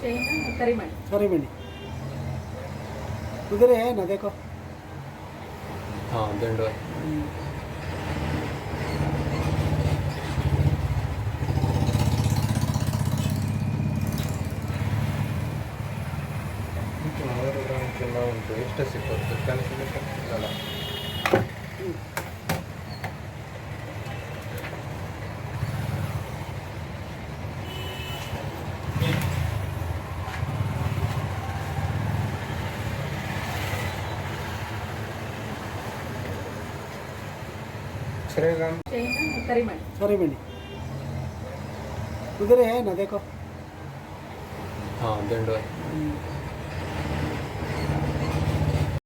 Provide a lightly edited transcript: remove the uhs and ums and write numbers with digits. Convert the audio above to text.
सरी बनी उधर है ना देखो। हाँ दंडो है। ಉಂಟು ಎಷ್ಟು ಸಿಕ್ಕೋದು ಕ್ಯಾಲ್ಕುಲೇಷನ್ ಇಲ್ಲ. सरी बनी उधर है ना देखो। हाँ दंडो है।